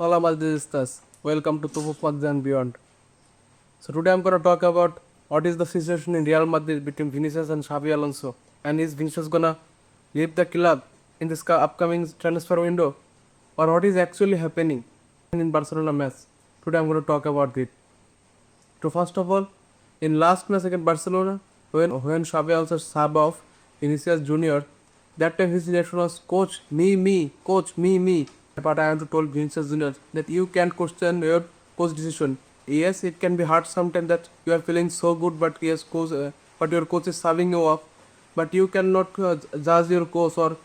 Hola Madridistas, welcome to Topu and Beyond. So today I'm going to talk about what is the situation in Real Madrid between Vinícius and Xabi Alonso, and is Vinícius gonna leave the club in this upcoming transfer window, or what is actually happening in Barcelona match. Today I'm going to talk about it. So first of all, in last match against Barcelona, when Xabi Alonso sub off Vinícius Jr, that time his reaction was coach me. But I have to told Vinícius Jr that you can't question your coach decision. Yes, it can be hard sometimes that you are feeling so good, but yes, coach, but your coach is subbing you off. But you cannot judge your coach or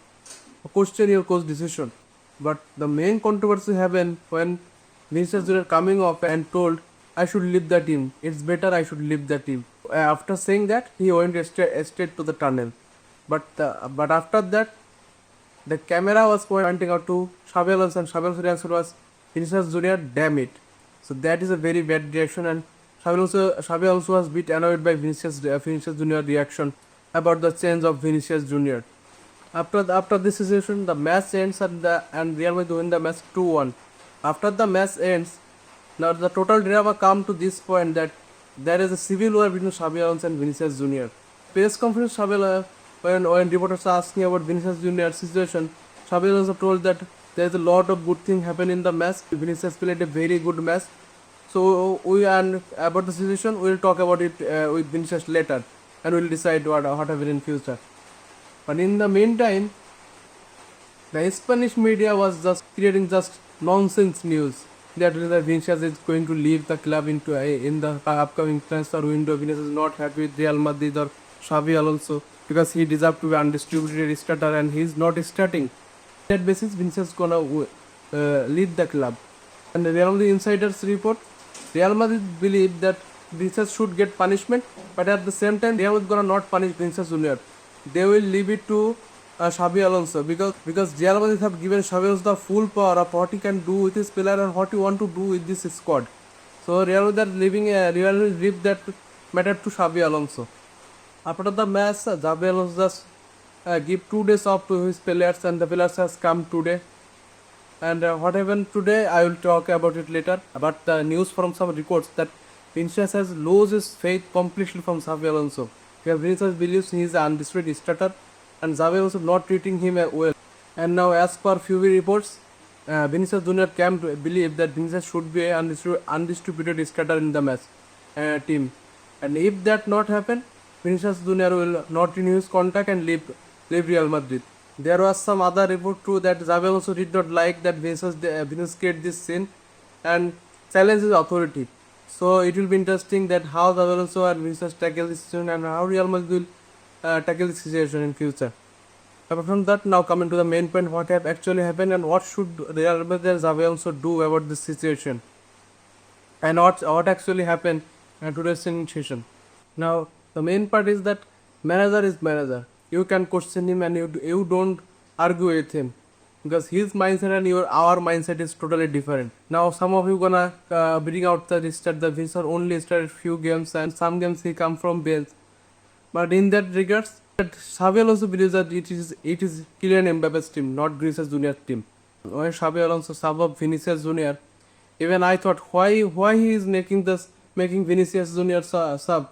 question your coach decision. But the main controversy happened when Vinícius Jr coming off and told I should leave the team. It's better I should leave the team. After saying that, he went straight to the tunnel. But after that, the camera was pointing out to Xabi Alonso, and Xabi Alonso's reaction was Vinícius Jr. Damn it! So that is a very bad reaction, and Xabi Alonso was a bit annoyed by Vinícius Jr. reaction about the change of Vinícius Jr. After this situation, the match ends and Real Madrid win the match 2-1. After the match ends, now the total drama come to this point that there is a civil war between Xabi Alonso and Vinícius Jr. Press conference when reporters are asking about Vinícius Jr.'s situation, Xabi Alonso told that there is a lot of good things happen in the match. Vinícius played a very good match. So about the situation, we will talk about it with Vinícius later, and we will decide what happen in future. But in the meantime, the Spanish media was just creating just nonsense news that Vinícius is going to leave the club in the upcoming transfer window. Vinícius is not happy with Real Madrid or Xabi Alonso because he deserves to be undistributed starter and he is not starting. On that basis, Vinícius is gonna leave the club. And the Real Madrid insiders report, Real Madrid believe that Vinícius should get punishment, but at the same time, Real Madrid gonna not punish Vinícius Jr. They will leave it to Xabi Alonso because Real Madrid have given Xabi Alonso the full power of what he can do with his player and what he want to do with this squad. So Real Madrid leave that matter to Xabi Alonso. After the match, Xabi Alonso just give 2 days off to his players, and the players has come today. And what happened today, I will talk about it later. But the news from some reports that Vinícius has lost his faith completely from Xabi Alonso. Vinícius believes he is an undisputed starter, and Xabi Alonso not treating him well. And now, as per few reports, Vinícius Jr. came to believe that Vinícius should be an undistributed starter in the match team. And if that not happen, Vinícius Jr. will not renew his contract and leave Real Madrid. There was some other report too that Xabi Alonso did not like that Vinícius create this scene and challenge his authority. So it will be interesting that how Xabi Alonso and Vinícius tackle this situation and how Real Madrid will tackle this situation in future. Apart from that, now coming to the main point, what have actually happened and what should Real Madrid and Xabi Alonso do about this situation, and what actually happened in today's session. Now the main part is that manager is manager. You can question him and you don't argue with him because his mindset and our mindset is totally different. Now some of you gonna bring out the Vinícius only started few games and some games he come from bench. But in that regards, Xabi Alonso believes that it is Kylian Mbappe's team, not Vinícius Jr.'s team. When Xabi Alonso sub up Vinícius Jr., even I thought why he is making Vinícius Jr. sub.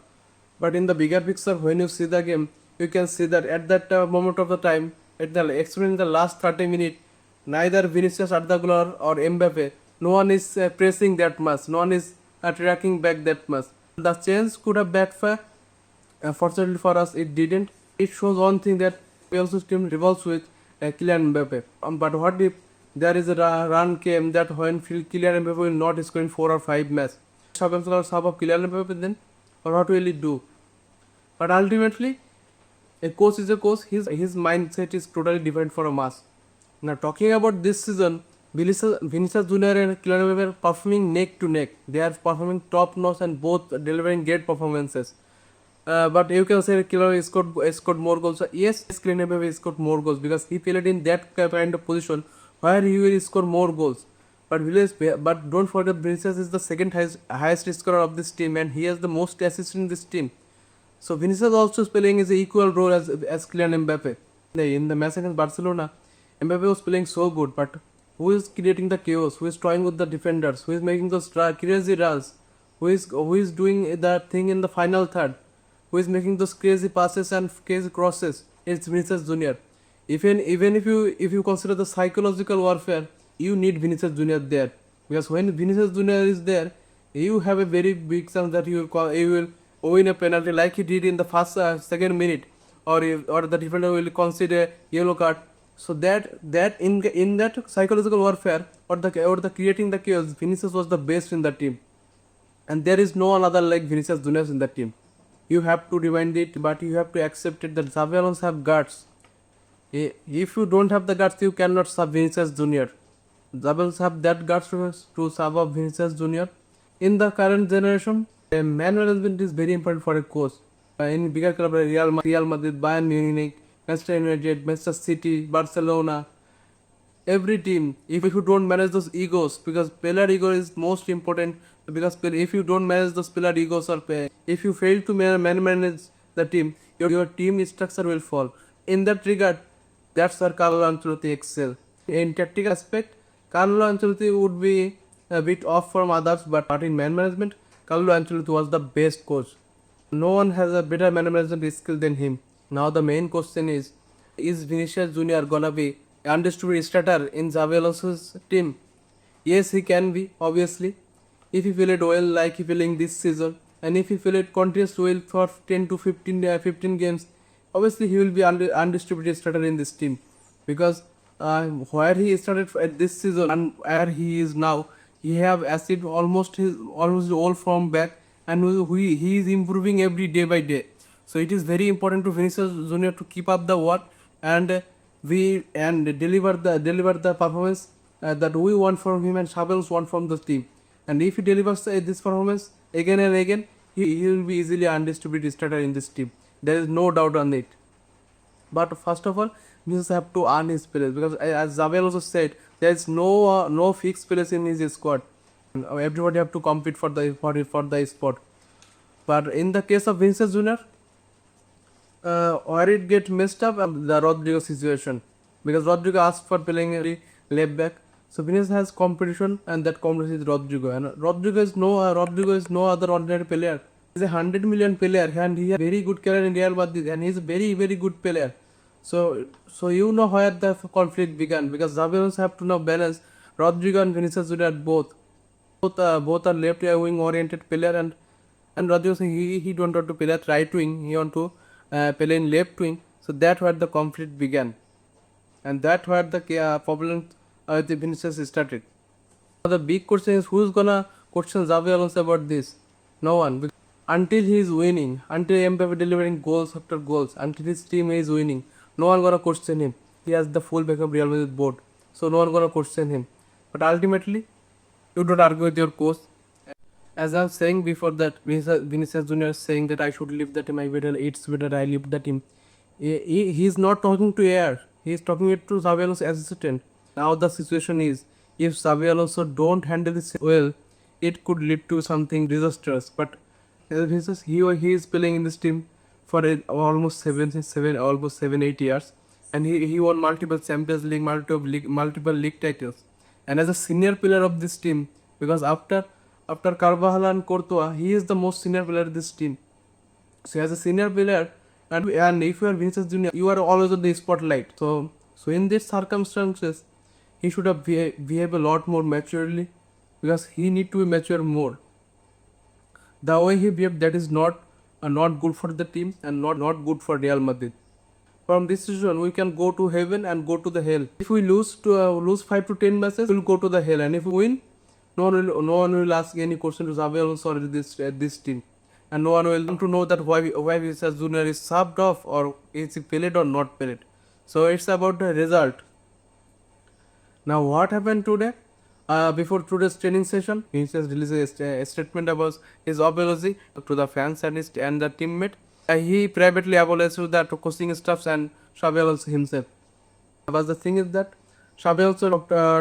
But in the bigger picture, when you see the game, you can see that at that moment of the time, especially in the last 30 minutes, neither Vinícius Arda or Mbappe, no one is pressing that much, no one is tracking back that much. The change could have backfired. Fortunately for us, it didn't. It shows one thing that Alonso's team revolves with Kylian Mbappe. But what if there is a run came that when Kylian Mbappe will not score in 4 or 5 matches? Sub of Kylian Mbappe then? Or what will he do? But ultimately, a coach is a coach. His mindset is totally different from a mass. Now talking about this season, Vinícius Jr. and Kylian Mbappe are performing neck to neck. They are performing top notch and both delivering great performances. But you can say Kylian scored more goals. Yes, Kylian Mbappe scored more goals because he played in that kind of position where he will score more goals. But don't forget, Vinícius is the second highest scorer of this team and he has the most assists in this team. So Vinícius also is playing his equal role as Kylian Mbappe. In the match against Barcelona, Mbappe was playing so good, but who is creating the chaos, who is toying with the defenders, who is making those crazy runs, who is doing that thing in the final third, who is making those crazy passes and crazy crosses. It's Vinícius Jr. Even if you consider the psychological warfare, you need Vinícius Jr. there, because when Vinícius Jr. is there, you have a very big chance that you will win a penalty like he did in the first second minute, or the defender will consider yellow card. So that in that psychological warfare, or the creating the chaos, Vinicius was the best in the team, and there is no another like Vinicius Junior in the team. You have to rewind it, but you have to accept it that Xabi Alonso have guts. If you don't have the guts, you cannot sub Vinicius Junior. Xabi Alonso have that guts to sub up Vinicius Junior. In the current generation, man management is very important for a coach. In bigger club like Real Madrid, Bayern Munich, Manchester United, Manchester City, Barcelona, every team, if you don't manage those egos, because player ego is most important, because if you don't manage those player egos, or if you fail to manage the team, your team structure will fall. In that regard, that's where Carlo Ancelotti excel. In tactical aspect, Carlo Ancelotti would be a bit off from others, but in man management, Carlo Ancelotti was the best coach. No one has a better man management skill than him. Now the main question is Vinícius Jr. gonna be undisputed starter in Xabi Alonso's team? Yes, he can be, obviously, if he played well like he playing this season, and if he played continuous well for 10 to 15 games, obviously he will be undisputed starter in this team, because where he started at this season and where he is now, he have achieved almost all form back, and he is improving every day by day. So it is very important to Vinícius Jr. to keep up the work and deliver the performance that we want from him and Xabi Alonso want from the team. And if he delivers this performance again and again, he will be easily undisputed starter in this team. There is no doubt on it. But first of all, Vinícius have to earn his place, because as Xabi Alonso said, there is no fixed place in his squad. Everybody have to compete for the spot. But in the case of Vinícius Jr., where it get messed up, the Rodrigo situation, because Rodrigo asked for playing a left back. So Vinícius has competition, and that competition is Rodrigo, and Rodrigo is no other ordinary player. He's a 100 million player, and he has very good career in Real Madrid, and he's a very very good player. So you know where the conflict began, because Xabi Alonso have to now balance Rodrigo and Vinícius Jr. Both are left wing oriented player, and Rodrigo he don't want to play at right wing, he want to play in left wing. So that's where the conflict began, and that's where the problem with the Vinícius started. The big question is, who's gonna question Xabi Alonso about this? No one. Until he is winning, until Mbappe delivering goals after goals, until his team is winning, no one gonna question him. He has the full backup Real Madrid board, so no one gonna question him. But ultimately, you don't argue with your coach. As I was saying before, that Vinícius Jr. is saying that I should leave the team, it's better I leave the team. He is not talking to air. He is talking it to Xabi Alonso assistant. Now the situation is, if Xabi Alonso don't handle this well, it could lead to something disastrous. But he is playing in this team for almost 7-8 years, and he won multiple Champions League, multiple league titles. And as a senior player of this team, because after Carvajal and Courtois, he is the most senior player of this team. So as a senior player, and if you are Vinícius Jr., you are always on the spotlight. So in these circumstances, he should have behave a lot more maturely, because he need to be mature more. The way he behaved, that is not good for the team, and not good for Real Madrid. From this season, we can go to heaven and go to the hell. If we lose 5 to 10 matches, we will go to the hell, and if we win, no one will ask any question to Xabi Alonso or this team, and no one will want to know that why Vinícius Jr. is subbed off, or is he played or not played. So it's about the result. Now what happened today? Before today's training session, Vinícius released a statement about his apology to the fans and the teammate. He privately apologized to the coaching staffs and Xabi Alonso himself. But the thing is that Xabi also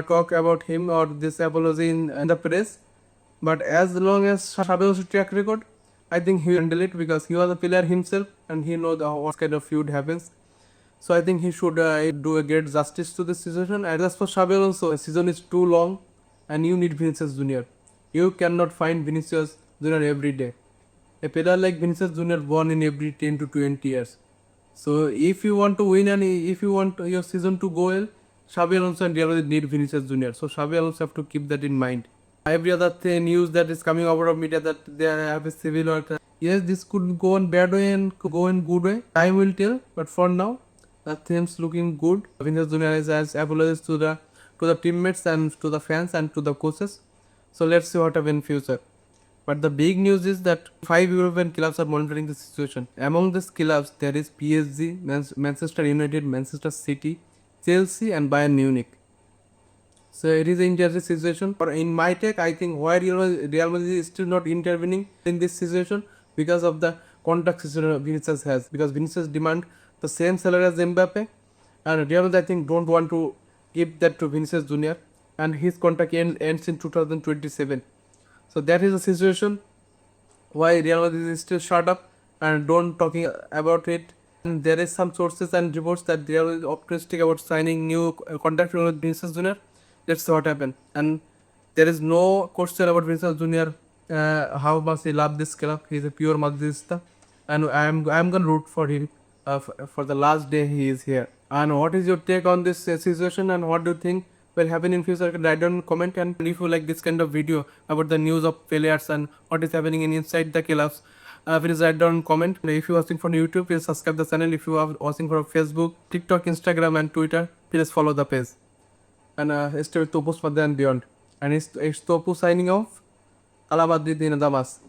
talk about him or this apology in the press. But as long as Xabi Alonso track record, I think he will handle it, because he was a player himself and he knows what kind of feud happens. So I think he should do a great justice to this situation. And as for Xabi Alonso, the season is too long, and you need Vinícius Jr. You cannot find Vinícius Jr every day. A player like Vinícius Jr born in every 10 to 20 years. So if you want to win and if you want your season to go well, Xabi Alonso and Real Madrid need Vinícius Jr. So Xabi Alonso have to keep that in mind. Every other news that is coming out of media that they have a civil war. Yes, this could go in bad way and could go in good way. Time will tell. But for now, the things looking good. Vinícius Jr has apologized to the teammates and to the fans and to the coaches. So let's see what happens in future. But the big news is that 5 European clubs are monitoring the situation. Among these clubs, there is PSG, Manchester United, Manchester City, Chelsea, and Bayern Munich. So it is an interesting situation. But in my take, I think why Real Madrid is still not intervening in this situation because of the contract situation Vinícius has. Because Vinícius demand the same salary as Mbappe, and Real Madrid I think don't want to give that to Vinícius Jr. and his contract ends in 2027. So that is the situation why Real Madrid is still shut up and don't talking about it. And there is some sources and reports that Real Madrid is optimistic about signing new contract with Vinícius Jr. Let's see what happens. And there is no question about Vinícius Jr. How much he loves this club. He is a pure Madridista, and I am gonna root for him for the last day he is here. And what is your take on this situation, and what do you think will happen in future? Write down comment. And if you like this kind of video about the news of players and what is happening inside the clubs, please write down comment. And if you are watching from YouTube, please subscribe the channel. If you are watching from Facebook, TikTok, Instagram, and Twitter, please follow the page. And stay with Topu and beyond. And it's Topu signing off. Ala Madrid in Damas.